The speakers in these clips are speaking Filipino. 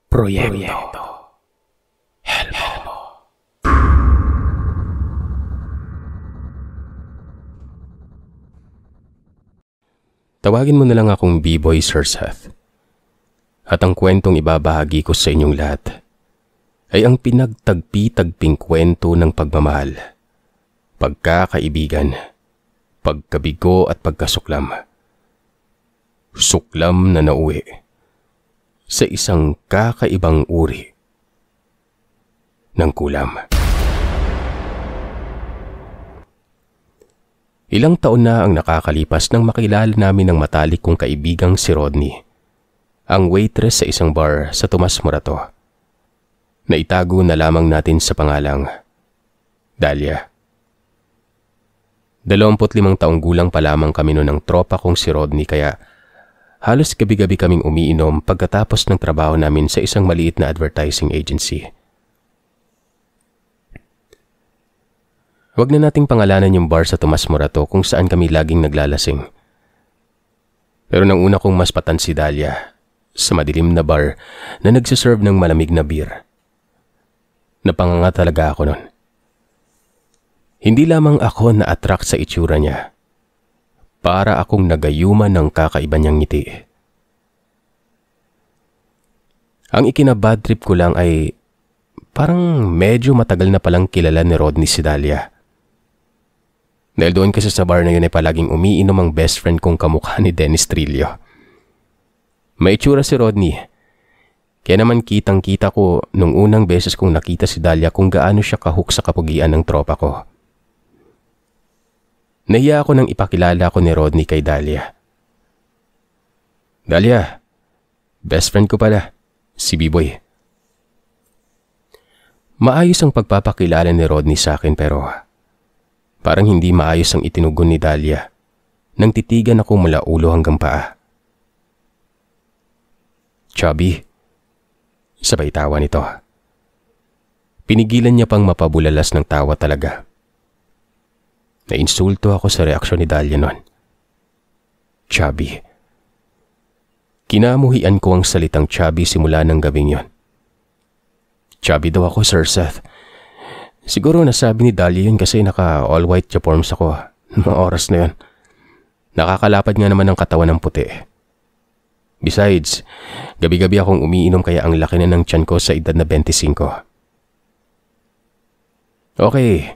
Proyekto Helmo. Tawagin mo na lang akong B-Boy Sir Seth. At ang kwentong ibabahagi ko sa inyong lahat ay ang pinagtagpi-tagping kwento ng pagmamahal, pagkakaibigan, pagkabigo at pagkasuklam. Suklam na nauwi sa isang kakaibang uri ng kulam. Ilang taon na ang nakakalipas nang makilala namin ng matalik kong kaibigang si Rodney, ang waitress sa isang bar sa Tomas Morato. Naitago na lamang natin sa pangalang Dalia. 25 taong gulang pa lamang kami noon ng tropa kong si Rodney, kaya halos gabi-gabi kaming umiinom pagkatapos ng trabaho namin sa isang maliit na advertising agency. Huwag na nating pangalanan yung bar sa Tomas Morato kung saan kami laging naglalasing. Pero nang una kong maspatan si Dalia sa madilim na bar na nagsiserve ng malamig na beer, napanganga talaga ako nun. Hindi lamang ako na-attract sa itsura niya, para akong nagayuman ng kakaiba niyang ngiti. Ang ikinabad trip ko lang ay parang medyo matagal na palang kilala ni Rodney si Dalia. Dahil doon kasi sa bar na yun ay palaging umiinom ang best friend kong kamukha ni Dennis Trillo. May itsura si Rodney, kaya naman kitang-kita ko nung unang beses kong nakita si Dalia kung gaano siya kahuk sa kapugian ng tropa ko. Nahiya ako nang ipakilala ko ni Rodney kay Dalia. Dalia, best friend ko pala, si B-Boy. Maayos ang pagpapakilala ni Rodney sa akin, pero parang hindi maayos ang itinugon ni Dalia nang titigan ako mula ulo hanggang paa. Chubby, sabay tawa nito. Pinigilan niya pang mapabulalas ng tawa talaga. Nainsulto ako sa reaksyon ni Dalia noon. Chubby. Kinamuhian ko ang salitang chubby simula ng gabing yon. Chubby daw ako, Sir Seth. Siguro nasabi ni Dalia yun kasi naka all-white uniforms ako noong oras na yun. Nakakalapad nga naman ang katawan ng puti. Besides, gabi-gabi akong umiinom kaya ang laki na ng tiyan ko sa edad na 25. Okay,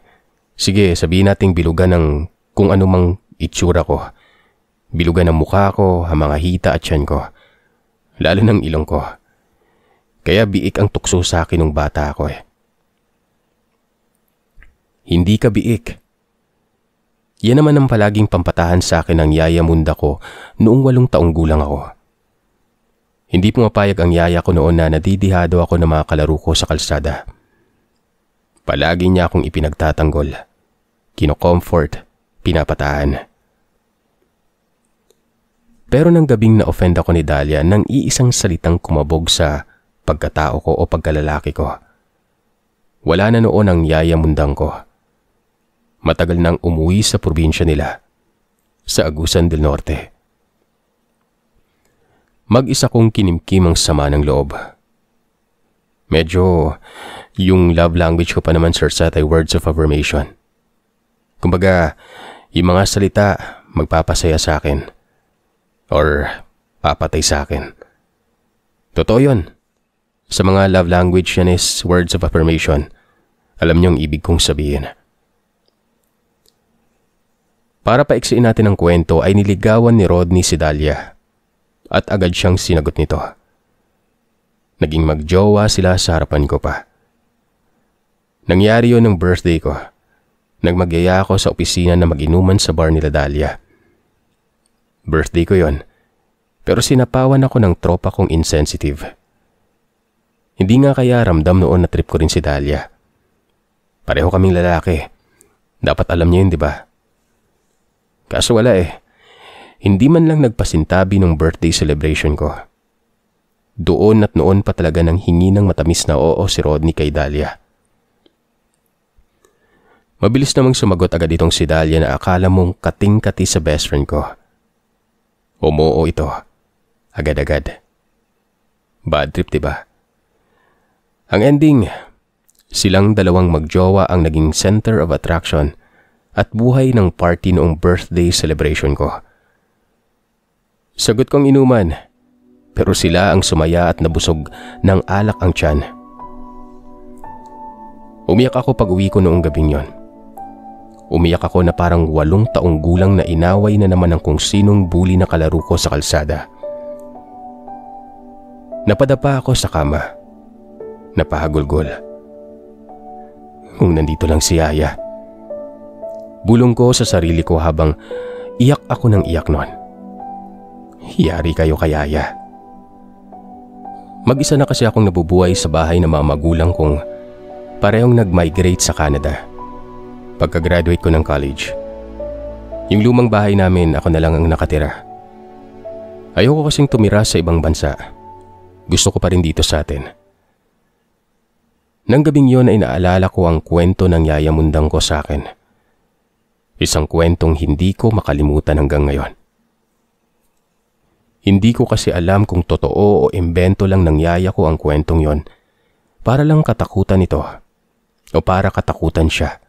sige, sabihin nating bilugan ng kung anumang itsura ko. Bilugan ng mukha ko, ang mga hita at tiyan ko. Lalo ng ilong ko. Kaya biik ang tukso sa akin nung bata ako eh. Hindi ka biik. Yan naman ang palaging pampatahan sa akin ng yaya munda ko noong 8 taong gulang ako. Hindi pumapayag ang yaya ko noon na nadidihado ako ng mga kalaro ko sa kalsada. Palagi niya akong ipinagtatanggol, kino-comfort, pinapatahan. Pero nang gabing na-offend ako ni Dalia nang iisang salitang kumabog sa pagkatao ko o pagkalalaki ko. Wala na noon ang yaya mundang ko. Matagal nang umuwi sa probinsya nila, sa Agusan del Norte. Mag-isa kong kinimkim ang sama ng loob. Medyo, yung love language ko pa naman, Sir Seth, ay words of affirmation. Kumbaga, yung mga salita magpapasaya sa akin or papatay sa akin. Totoo yun. Sa mga love language yan is words of affirmation. Alam niyo ang ibig kong sabihin. Para paiksiin natin ang kwento ay niligawan ni Rodney si Dalia at agad siyang sinagot nito. Naging magjowa sila sa harapan ko pa. Nangyari yun ng birthday ko. Nagmagyaya ako sa opisina na mag-inuman sa bar nila Dalia. Birthday ko yon, pero sinapawan ako ng tropa kong insensitive. Hindi nga kaya ramdam noon na trip ko rin si Dalia. Pareho kaming lalaki. Dapat alam niya yun, di ba? Kaso wala eh. Hindi man lang nagpasintabi ng birthday celebration ko. Doon at noon pa talaga nang hingi ng matamis na oo si Rodney kay Dalia. Mabilis namang sumagot agad itong si Dalia na akala mong kating-kati sa best friend ko. Umoo ito. Agad-agad. Bad trip, diba? Ang ending, silang dalawang magjowa ang naging center of attraction at buhay ng party noong birthday celebration ko. Sagot kong inuman, pero sila ang sumaya at nabusog ng alak ang tiyan. Umiyak ako pag uwi ko noong gabing yon. Umiyak ako na parang 8 taong gulang na inaway na naman ng kung sinong bully na kalaro ko sa kalsada. Napadapa ako sa kama. Napahagulgol. Kung nandito lang si Yaya. Bulong ko sa sarili ko habang iyak ako ng iyak noon. Yari kayo kay Yaya. Mag-isa na kasi akong nabubuhay sa bahay ng mga magulang kong parehong nag-migrate sa Canada. Pagka-graduate ko ng college. Yung lumang bahay namin, ako na lang ang nakatira. Ayoko kasing tumira sa ibang bansa. Gusto ko pa rin dito sa atin. Nang gabing yon ay naalala ko ang kwento ng Yaya Mundang ko sa akin. Isang kwentong hindi ko makalimutan hanggang ngayon. Hindi ko kasi alam kung totoo o imbento lang ng yaya ko ang kwentong yon para lang katakutan ito o para katakutan siya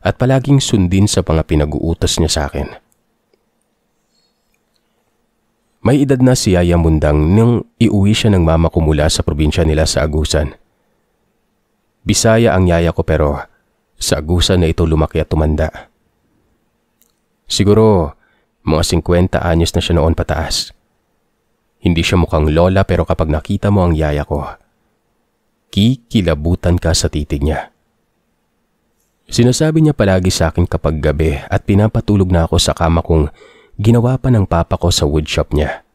at palaging sundin sa mga pinag-uutos niya sa akin. May edad na si Yaya Mundang nang iuwi siya ng mama ko mula sa probinsya nila sa Agusan. Bisaya ang yaya ko pero sa Agusan na ito lumaki at tumanda. Siguro mga 50 anyos na siya noon pataas. Hindi siya mukhang lola pero kapag nakita mo ang yaya ko, kikilabutan ka sa titig niya. Sinasabi niya palagi sa akin kapag gabi at pinapatulog na ako sa kama kong ginawa pa ng papa ko sa woodshop niya.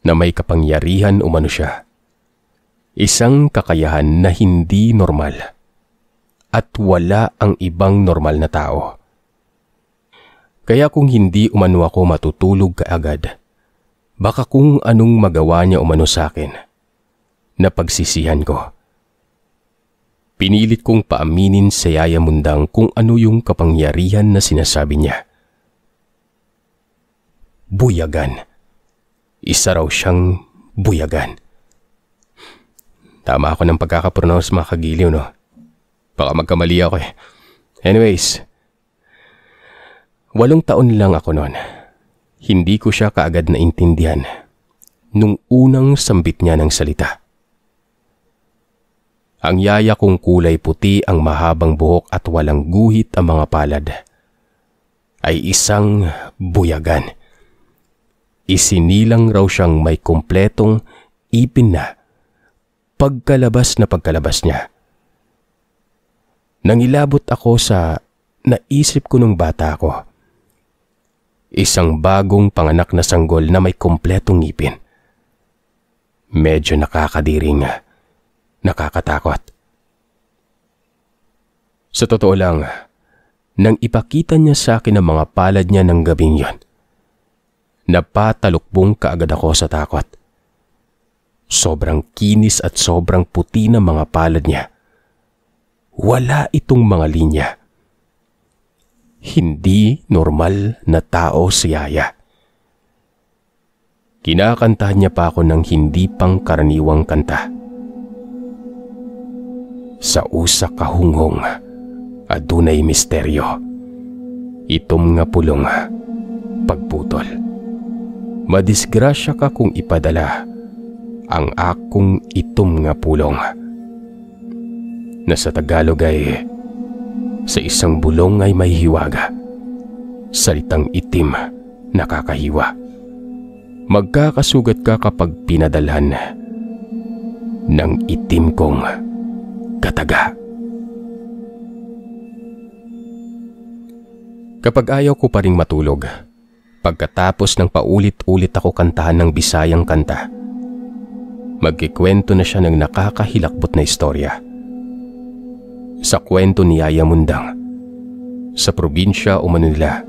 Na may kapangyarihan umano siya. Isang kakayahan na hindi normal. At wala ang ibang normal na tao. Kaya kung hindi umano ako matutulog kaagad, baka kung anong magawa niya umano sa akin, napagsisihan ko. Pinilit kong paaminin sa Yaya Mundang kung ano yung kapangyarihan na sinasabi niya. Buyagan. Isa raw siyang buyagan. Tama ako ng pagkakapronounce mga kagiliw, no? Baka magkamali ako eh. Anyways, 8 taon lang ako noon. Hindi ko siya kaagad naintindihan nung unang sambit niya ng salita. Ang yaya kong kulay puti ang mahabang buhok at walang guhit ang mga palad ay isang buyagan. Isinilang raw siyang may kumpletong ipin na pagkalabas niya. Nangilabot ako sa naisip ko nung bata ako. Isang bagong panganak na sanggol na may kumpletong ngipin. Medyo nakakadiring, nakakatakot. Sa totoo lang, nang ipakita niya sa akin ang mga palad niya ng gabing yon, napatalukbong kaagad ako sa takot. Sobrang kinis at sobrang puti ng mga palad niya. Wala itong mga linya. Hindi normal na tao si Yaya. Kinakantahan niya pa ako ng hindi pang karaniwang kanta. Sa usa ka hunghong, adunay misteryo. Itom nga pulong, pagputol. Madisgrasya ka kung ipadala ang akong itom nga pulong. Na sa Tagalog ay, sa isang bulong ay may hiwaga. Salitang itim, nakakahiwa. Magkakasugat ka kapag pinadalhan ng itim kong kataga. Kapag ayaw ko pa ring matulog, pagkatapos ng paulit-ulit ako kantahan ng Bisayang kanta, magkikwento na siya ng nakakahilakbot na istorya. Sa kwento ni Yaya Mundang, sa probinsya o Manila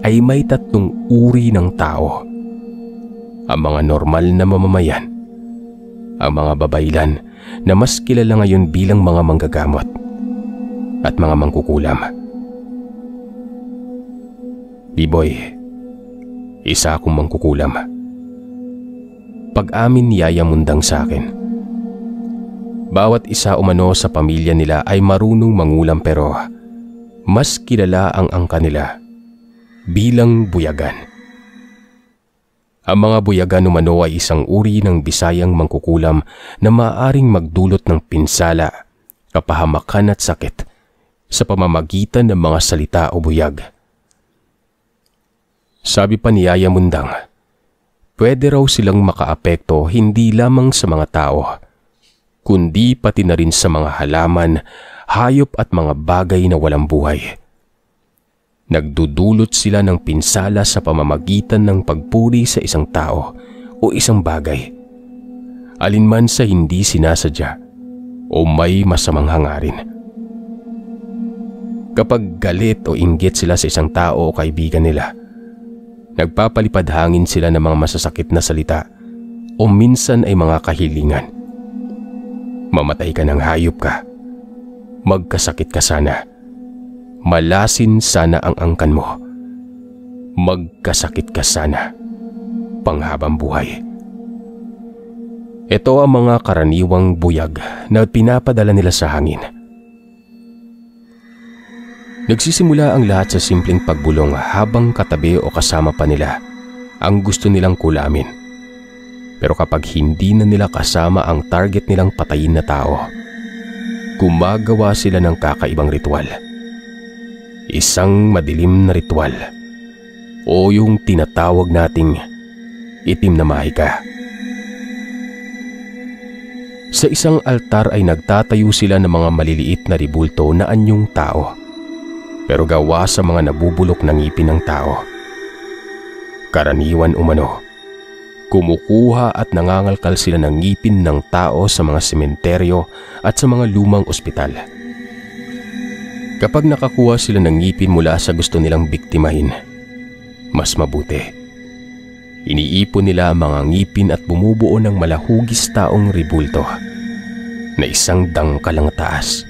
ay may 3 uri ng tao. Ang mga normal na mamamayan, ang mga babaylan na mas kilala ngayon bilang mga manggagamot, at mga mangkukulam. B-boy, isa akong mangkukulam. Pag-amin ni Yaya Mundang sa akin, Bawat isa umano sa pamilya nila ay marunong mangulam pero mas kilala ang angka nila bilang buyagan. Ang mga buyagan umano ay isang uri ng Bisayang mangkukulam na maaaring magdulot ng pinsala, kapahamakan at sakit sa pamamagitan ng mga salita o buyag. Sabi pa ni Yaya Mundang, pwede raw silang makaapekto hindi lamang sa mga tao, kundi pati na rin sa mga halaman, hayop at mga bagay na walang buhay. Nagdudulot sila ng pinsala sa pamamagitan ng pagpuri sa isang tao o isang bagay, alinman sa hindi sinasadya o may masamang hangarin. Kapag galit o inggit sila sa isang tao o kaibigan nila, nagpapalipad hangin sila ng mga masasakit na salita o minsan ay mga kahilingan. Mamatay ka ng hayop ka, magkasakit ka sana, malasin sana ang angkan mo, magkasakit ka sana, panghabang buhay. Ito ang mga karaniwang buyag na pinapadala nila sa hangin. Nagsisimula ang lahat sa simpleng pagbulong habang katabi o kasama pa nila ang gusto nilang kulamin. Pero kapag hindi na nila kasama ang target nilang patayin na tao, gumagawa sila ng kakaibang ritual. Isang madilim na ritual o yung tinatawag nating itim na mahika. Sa isang altar ay nagtatayo sila ng mga maliliit na ribulto na anyong tao, pero gawa sa mga nabubulok na ngipin ng tao. Karaniwan umano, kumukuha at nangangalkal sila ng ngipin ng tao sa mga sementeryo at sa mga lumang ospital. Kapag nakakuha sila ng ngipin mula sa gusto nilang biktimahin, mas mabuti. Iniipon nila ang mga ngipin at bumubuo ng malahugis taong ribulto na isang dangkalang taas.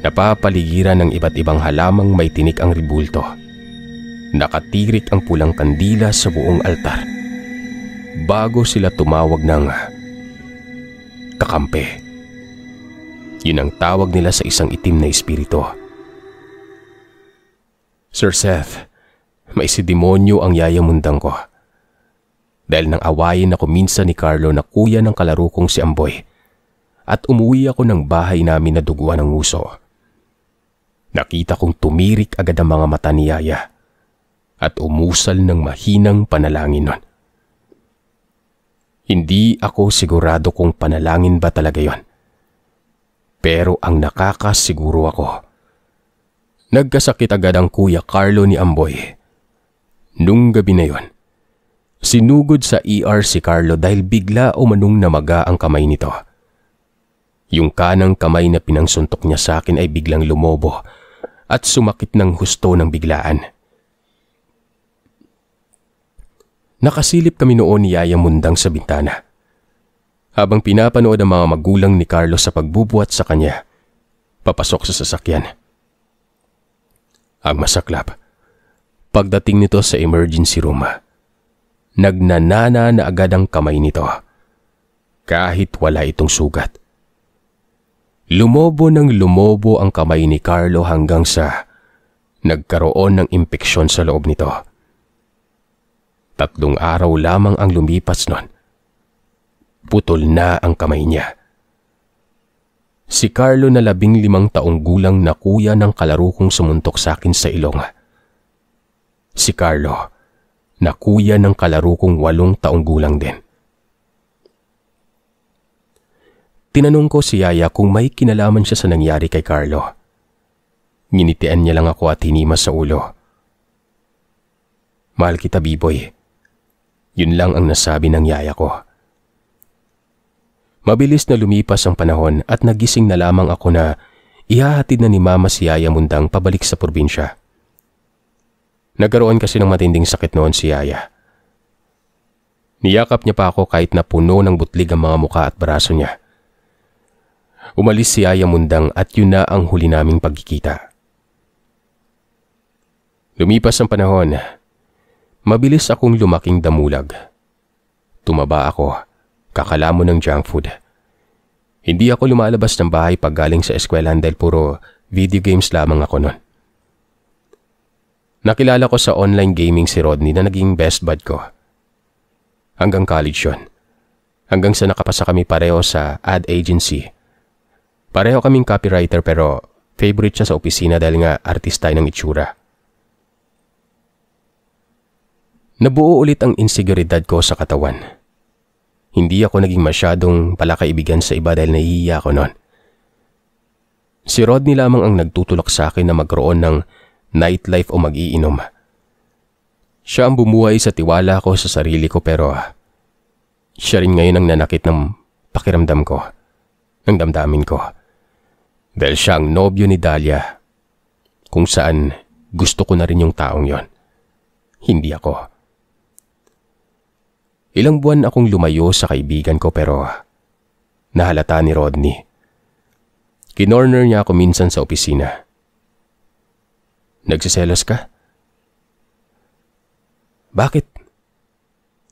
Napapaligiran ng iba't ibang halamang may tinik ang ribulto. Nakatirik ang pulang kandila sa buong altar bago sila tumawag ng kakampi. Yun ang tawag nila sa isang itim na espiritu. Sir Seth, may si demonyo ang Yaya Mundang ko. Dahil nang awayin ako minsan ni Carlo na kuya ng kalaro kong si Amboy at umuwi ako ng bahay namin na duguan ng uso. Nakita kong tumirik agad ang mga mata ni Yaya at umusal ng mahinang panalangin nun. Hindi ako sigurado kung panalangin ba talaga yon. Pero ang nakakasiguro ako, nagkasakit agad ang kuya Carlo ni Amboy. Nung gabi na yon, sinugod sa ER si Carlo dahil bigla umanong namaga ang kamay nito. Yung kanang kamay na pinangsuntok niya sa akin ay biglang lumobo at sumakit ng husto ng biglaan. Nakasilip kami noon ni Yaya Mundang sa bintana habang pinapanood ang mga magulang ni Carlo sa pagbubuhat sa kanya papasok sa sasakyan. Ang masaklap, pagdating nito sa emergency room, nagnanana na agad ang kamay nito kahit wala itong sugat. Lumobo ng lumobo ang kamay ni Carlo hanggang sa nagkaroon ng impeksyon sa loob nito. 3 araw lamang ang lumipas nun. Putol na ang kamay niya. Si Carlo na 15 taong gulang na kuya ng kalaro kong sumuntok sa akin sa ilong. Si Carlo na kuya ng kalaro kong 8 taong gulang din. Tinanong ko si Yaya kung may kinalaman siya sa nangyari kay Carlo. Nginitian niya lang ako at hinimas sa ulo. Mahal kita, B-boy. Yun lang ang nasabi ng Yaya ko. Mabilis na lumipas ang panahon at nagising na lamang ako na ihahatid na ni Mama si Yaya Mundang pabalik sa probinsya. Nagkaroon kasi ng matinding sakit noon si Yaya. Niyakap niya pa ako kahit na puno ng butlig ang mga muka at braso niya. Umalis si Yaya Mundang at yun na ang huli naming pagkikita. Lumipas ang panahon, mabilis akong lumaking damulag. Tumaba ako, kakalamo ng junk food. Hindi ako lumalabas ng bahay pag galing sa eskwelahan dahil puro video games lamang ako noon. Nakilala ko sa online gaming si Rodney na naging best bud ko. Hanggang college yun. Hanggang sa nakapasa kami pareho sa ad agency. Pareho kaming copywriter pero favorite siya sa opisina dahil nga artista ng itsura. Nabuo ulit ang inseguridad ko sa katawan. Hindi ako naging masyadong palakaibigan sa iba dahil nahihiya ako noon. Si Rodney lamang ang nagtutulak sa akin na magkaroon ng nightlife o mag-iinom. Siya ang bumuhay sa tiwala ko sa sarili ko pero siya rin ngayon ang nanakit ng pakiramdam ko, ng damdamin ko. Dahil siya ang nobyo ni Dahlia, kung saan gusto ko na rin yung taong yon. Hindi ako. Ilang buwan akong lumayo sa kaibigan ko pero nahalata ni Rodney. Kinorner niya ako minsan sa opisina. Nagsiselos ka? Bakit?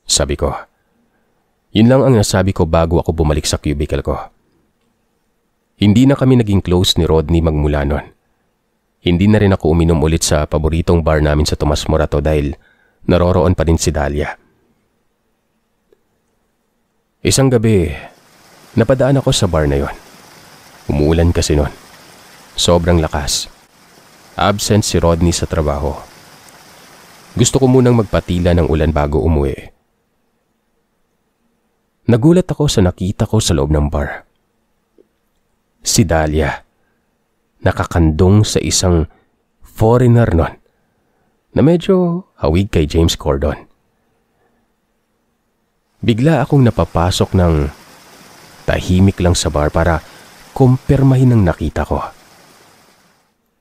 Sabi ko. Yun lang ang nasabi ko bago ako bumalik sa cubicle ko. Hindi na kami naging close ni Rodney magmula nun. Hindi na rin ako uminom ulit sa paboritong bar namin sa Tomas Morato dahil naroroon pa rin si Dahlia. Isang gabi, napadaan ako sa bar na yon. Umuulan kasi nun. Sobrang lakas. Absent si Rodney sa trabaho. Gusto ko munang magpatila ng ulan bago umuwi. Nagulat ako sa nakita ko sa loob ng bar. Si Dahlia, nakakandong sa isang foreigner nun na medyo hawig kay James Corden. Bigla akong napapasok ng tahimik lang sa bar para kumpirmahin ang nakita ko.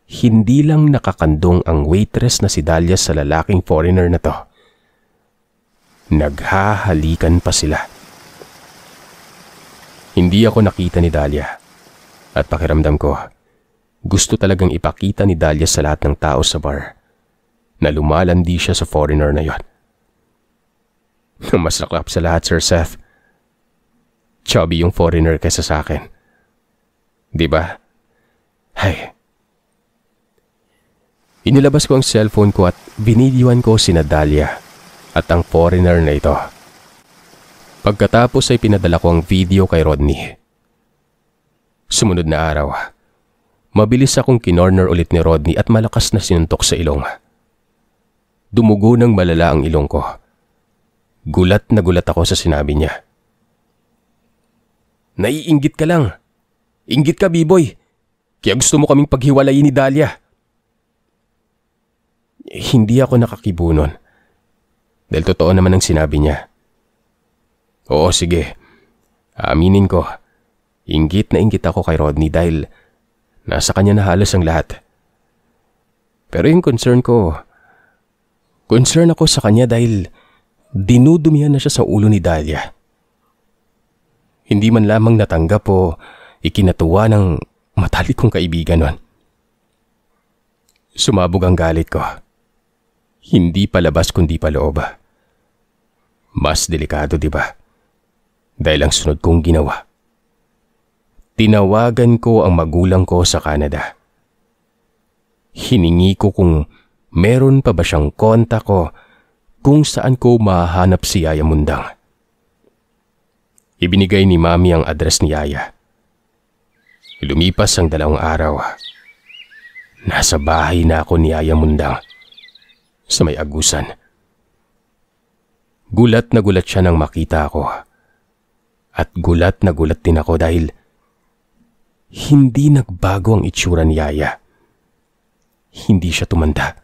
Hindi lang nakakandong ang waitress na si Dahlia sa lalaking foreigner na to. Naghahalikan pa sila. Hindi ako nakita ni Dahlia at pakiramdam ko, gusto talagang ipakita ni Dahlia sa lahat ng tao sa bar na lumalandi siya sa foreigner na yon. Mas naklap sa lahat, Sir Seth. Chubby yung foreigner kaysa sa akin. Diba? Hay. Inilabas ko ang cellphone ko at binidyoan ko si Dahlia at ang foreigner na ito. Pagkatapos ay pinadala ko ang video kay Rodney. Sumunod na araw, mabilis akong kinorner ulit ni Rodney at malakas na sinuntok sa ilong. Dumugo ng malala ang ilong ko. Gulat na gulat ako sa sinabi niya. Naiinggit ka lang. Inggit ka, B-boy. Kaya gusto mo kaming paghiwalayin ni Dahlia. Hindi ako nakakibunon. Dahil totoo naman ang sinabi niya. Oo, sige. Aminin ko. Inggit na inggit ako kay Rodney dahil nasa kanya na halos ang lahat. Pero yung concern ako sa kanya dahil dinudumihan na siya sa ulo ni Dahlia. Hindi man lamang natanggap o ikinatuwa ng matalik kong kaibigan nun. Sumabog ang galit ko. Hindi palabas kundi paloob. Mas delikado, di ba? Dahil ang sunod kong ginawa. Tinawagan ko ang magulang ko sa Canada. Hiningi ko kung meron pa ba siyang kontak ko kung saan ko mahanap si Yaya Mundang. Ibinigay ni Mami ang address ni Yaya. Lumipas ang 2 araw. Nasa bahay na ako ni Yaya Mundang sa may Agusan. Gulat na gulat siya nang makita ako. At gulat na gulat din ako dahil hindi nagbago ang itsura ni Yaya. Hindi siya tumanda.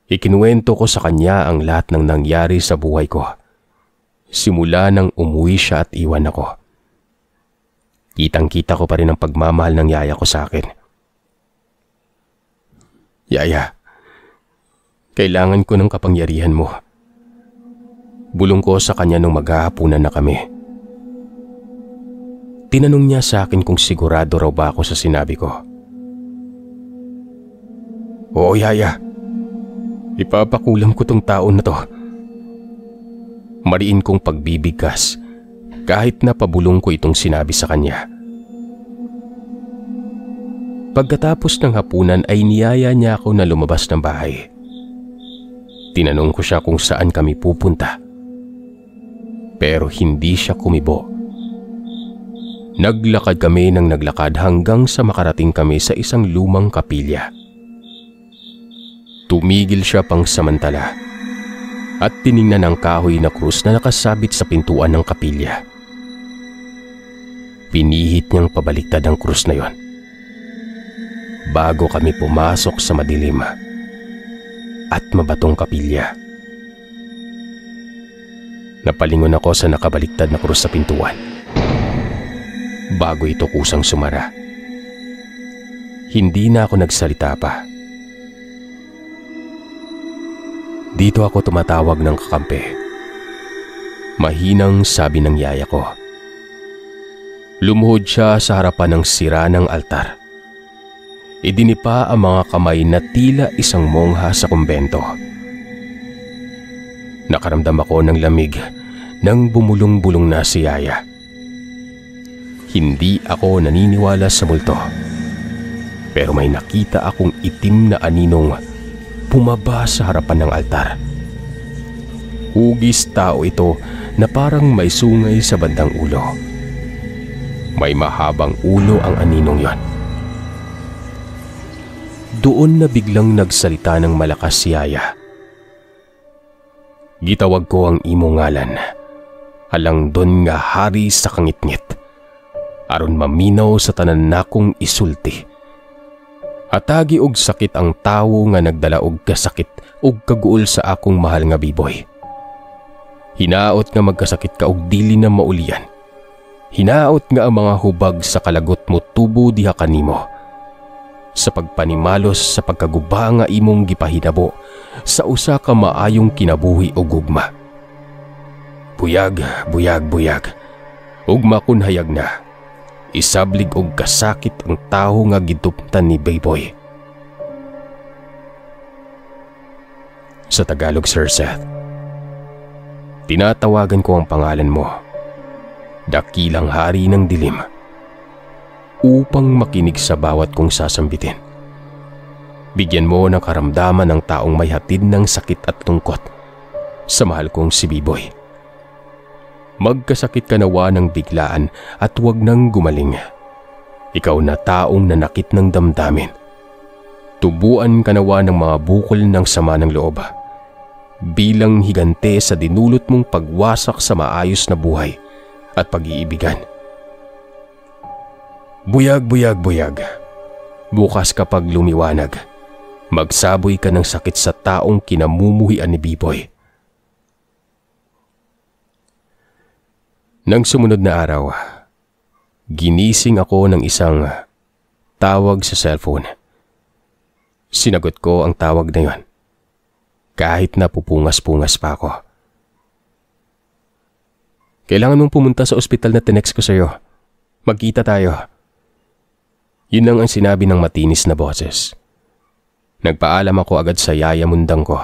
Ikinuwento ko sa kanya ang lahat ng nangyari sa buhay ko. Simula nang umuwi siya at iwan ako. Kitang-kita ko pa rin ang pagmamahal ng Yaya ko sa akin. Yaya, kailangan ko ng kapangyarihan mo. Bulong ko sa kanya nung maghahapunan na kami. Tinanong niya sa akin kung sigurado raw ba ako sa sinabi ko. Oo, Yaya. Ipapakulam ko tong taon na to. Mariin kong pagbibigkas, kahit na pabulong ko itong sinabi sa kanya. Pagkatapos ng hapunan ay niyaya niya ako na lumabas ng bahay. Tinanong ko siya kung saan kami pupunta. Pero hindi siya kumibo. Naglakad kami ng naglakad hanggang sa makarating kami sa isang lumang kapilya. Tumigil siya pang samantala at tiningnan ang kahoy na krus na nakasabit sa pintuan ng kapilya. Pinihit niyang pabaliktad ang krus na yon bago kami pumasok sa madilim at mabatong kapilya. Napalingon ako sa nakabaliktad na krus sa pintuan bago ito kusang sumara. Hindi na ako nagsalita pa. Dito ako tumatawag ng kakampi. Mahinang sabi ng yaya ko. Lumuhod siya sa harapan ng sira ng altar. Idinipa ang mga kamay na tila isang mongha sa kumbento. Nakaramdam ako ng lamig nang bumulong-bulong na si yaya. Hindi ako naniniwala sa multo. Pero may nakita akong itim na aninong pumaba sa harapan ng altar. Hugis tao ito na parang may sungay sa bandang ulo. May mahabang ulo ang aninong yon. Doon na biglang nagsalita ng malakas si yaya. Gitawag ko ang imo ngalan. Alang don nga hari sa kangitngit. Aron maminaw sa tanan nakong isulti. Atagi og sakit ang tawo nga nagdala og kasakit og kaguol sa akong mahal nga biboy. Hinaot nga magkasakit ka og dili na maulian. Hinaot nga ang mga hubag sa kalagot mo tubo diha kanimo. Sa pagpanimalos sa pagkaguba nga imong gipahinabo sa usa ka maayong kinabuhi o gugma. Buyag, buyag, buyag. Ugma kun hayag na. Isablig og kasakit ang tawo nga giduptan ni Bayboy. Sa Tagalog, Sir Seth, tinatawagan ko ang pangalan mo, dakilang hari ng dilim, upang makinig sa bawat kong sasambitin. Bigyan mo ng karamdaman ng taong may hatid ng sakit at lungkot sa mahal kong si Biboy. Magkasakit ka nawa ng biglaan at huwag nang gumaling. Ikaw na taong nanakit ng damdamin. Tubuan ka nawa ng mga bukol ng sama ng loob. Bilang higante sa dinulot mong pagwasak sa maayos na buhay at pag-iibigan. Buyag, buyag, buyag. Bukas kapag lumiwanag, magsaboy ka ng sakit sa taong kinamumuhian ni Biboy. Nang sumunod na araw, ginising ako ng isang tawag sa cellphone. Sinagot ko ang tawag na yon, kahit na pupungas-pungas pa ako. Kailangan mong pumunta sa ospital na tinext ko sa'yo. Magkita tayo. Yun lang ang sinabi ng matinis na boses. Nagpaalam ako agad sa yaya mundang ko.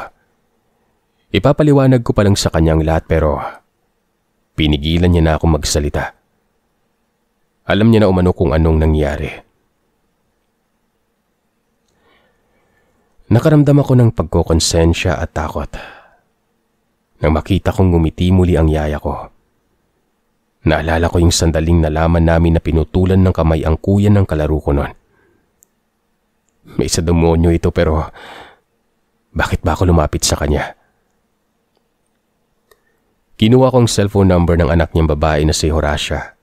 Ipapaliwanag ko pa lang sa kanyang lahat pero pinigilan niya na akong magsalita. Alam niya na umano kung anong nangyari. Nakaramdam ako ng pagkokonsensya at takot nang makita kong ngumiti muli ang yaya ko. Naalala ko yung sandaling nalaman namin na pinutulan ng kamay ang kuya ng kalaro ko noon. May isa demonyo ito pero bakit ba ako lumapit sa kanya? Kinuha ko ang cellphone number ng anak niyang babae na si Horacia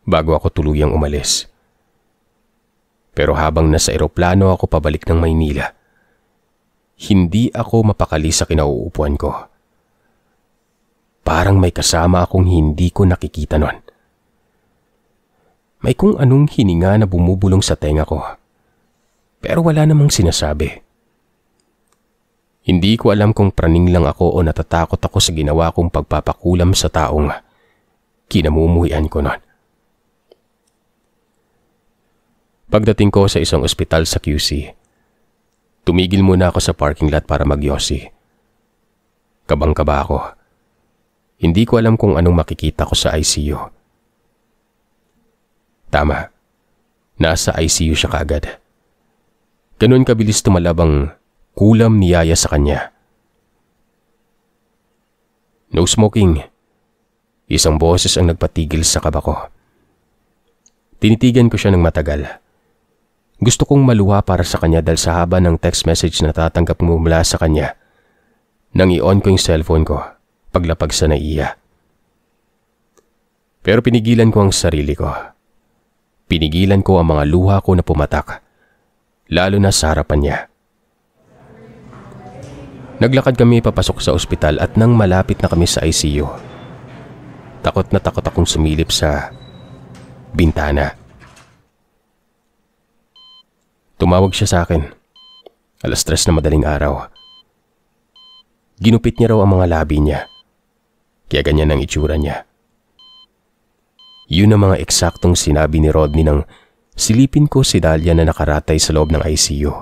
bago ako tuluyang umalis. Pero habang nasa eroplano ako pabalik ng Maynila, hindi ako mapakali sa kinauupuan ko. Parang may kasama akong hindi ko nakikita nun. May kung anong hininga na bumubulong sa tenga ko. Pero wala namang sinasabi. Hindi ko alam kung praning lang ako o natatakot ako sa ginawa kong pagpapakulam sa taong kinamumuhian ko nun. Pagdating ko sa isang ospital sa QC, tumigil muna ako sa parking lot para magyosi. Kabang-kaba ako. Hindi ko alam kung anong makikita ko sa ICU. Tama, nasa ICU siya kaagad. Ganun kabilis tumalab ang kulam ni Yaya sa kanya. No smoking. Isang boses ang nagpatigil sa kaba ko. Tinitigan ko siya ng matagal. Gusto kong maluha para sa kanya dahil sa haba ng text message na tatanggap mo mula sa kanya. Nang i-on ko yung cellphone ko, paglapag sa naiya. Pero pinigilan ko ang sarili ko. Pinigilan ko ang mga luha ko na pumatak, lalo na sa harapan niya. Naglakad kami papasok sa ospital at nang malapit na kami sa ICU, takot na takot akong sumilip sa bintana. Tumawag siya sa akin. 3:00 na madaling araw. Ginupit niya raw ang mga labi niya. Kaya ganyan ang itsura niya. Yun ang mga eksaktong sinabi ni Rodney nang silipin ko si Dahlia na nakaratay sa loob ng ICU.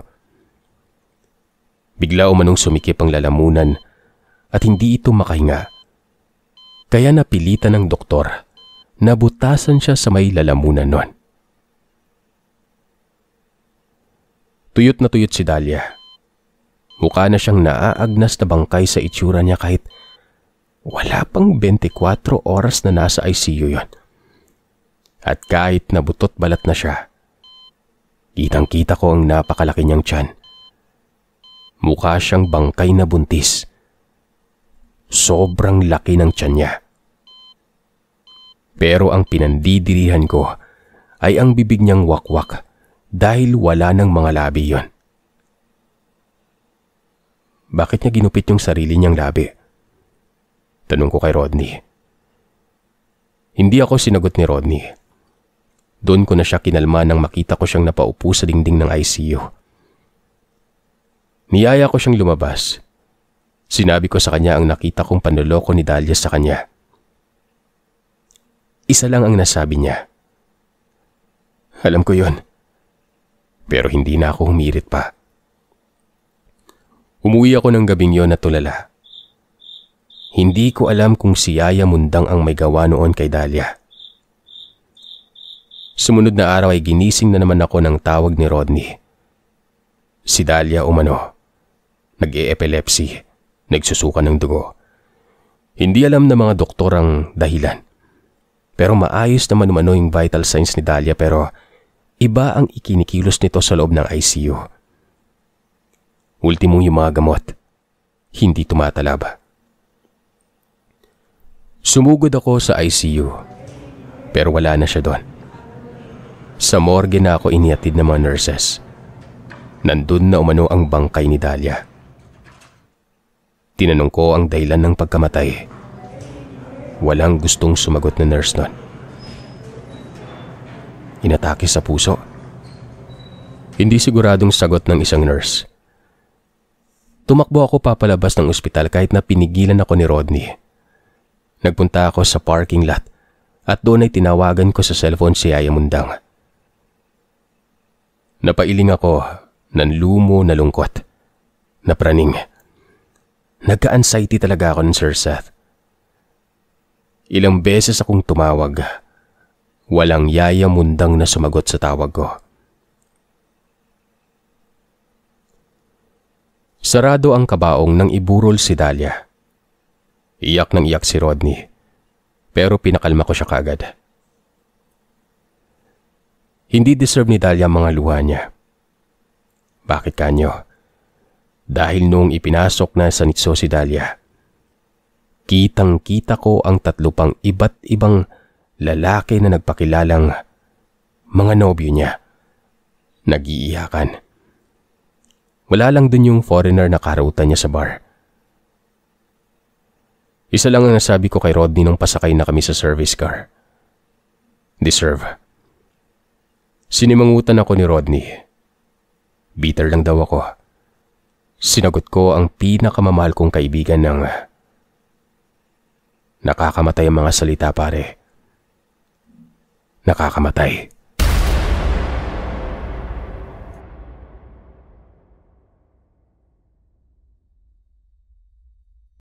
Bigla umanong sumikip ang lalamunan at hindi ito makahinga. Kaya napilitan ng doktor na butasan siya sa may lalamunan nun. Tuyot na tuyot si Dahlia. Mukha na siyang naaagnas na bangkay sa itsura niya kahit wala pang 24 oras na nasa ICU yon. At kahit nabutot balat na siya, kitang-kita ko ang napakalaki niyang tiyan. Mukha siyang bangkay na buntis. Sobrang laki ng tiyan niya. Pero ang pinandidirihan ko ay ang bibig niyang wakwak dahil wala ng mga labi yon. Bakit niya ginupit yung sarili niyang labi? Tanong ko kay Rodney. Hindi ako sinagot ni Rodney. Doon ko na siya kinalma nang makita ko siyang napaupo sa dingding ng ICU. Niyaya ko siyang lumabas. Sinabi ko sa kanya ang nakita kong panloloko ni Dahlia sa kanya. Isa lang ang nasabi niya. Alam ko yon. Pero hindi na ako humirit pa. Umuwi ako ng gabing yon at tulala. Hindi ko alam kung si Yaya Mundang ang may gawa noon kay Dahlia. Sumunod na araw ay ginising na naman ako ng tawag ni Rodney. Si Dahlia umano. Nag-e-epilepsy. Nagsusuka ng dugo. Hindi alam ng mga doktor ang dahilan. Pero maayos naman umano yung vital signs ni Dahlia pero iba ang ikinikilos nito sa loob ng ICU. Ultimong yung mga gamot. Hindi tumatalab. Sumugod ako sa ICU. Pero wala na siya doon. Sa morgue na ako inihatid ng mga nurses. Nandun na umano ang bangkay ni Dahlia. Tinanong ko ang dahilan ng pagkamatay. Walang gustong sumagot na nurse nun. Inatake sa puso. Hindi siguradong sagot ng isang nurse. Tumakbo ako papalabas ng ospital kahit na pinigilan ako ni Rodney. Nagpunta ako sa parking lot at doon ay tinawagan ko sa cellphone si Yaya Mundang. Napailing ako ng lumo na lungkot. Napraning. Nagka-anxiety talaga ako ng Sir Seth. Ilang beses akong tumawag. Walang Yaya Mundang na sumagot sa tawag ko. Sarado ang kabaong nang iburol si Dahlia. Iyak nang iyak si Rodney. Pero pinakalma ko siya kaagad. Hindi deserve ni Dahlia mga luha niya. Bakit kanyo? Dahil noong ipinasok na sa nitso si Dahlia, kitang-kita ko ang 3 pang iba't ibang lalaki na nagpakilalang mga nobyo niya. Nag-iiyakan. Wala lang dun yung foreigner na karutan niya sa bar. Isa lang ang nasabi ko kay Rodney nung pasakay na kami sa service car. Deserve. Sinimangutan ako ni Rodney. Bitter lang daw ako. Sinagot ko ang pinakamamahal kong kaibigan ng nakakamatay ang mga salita pare. Nakakamatay.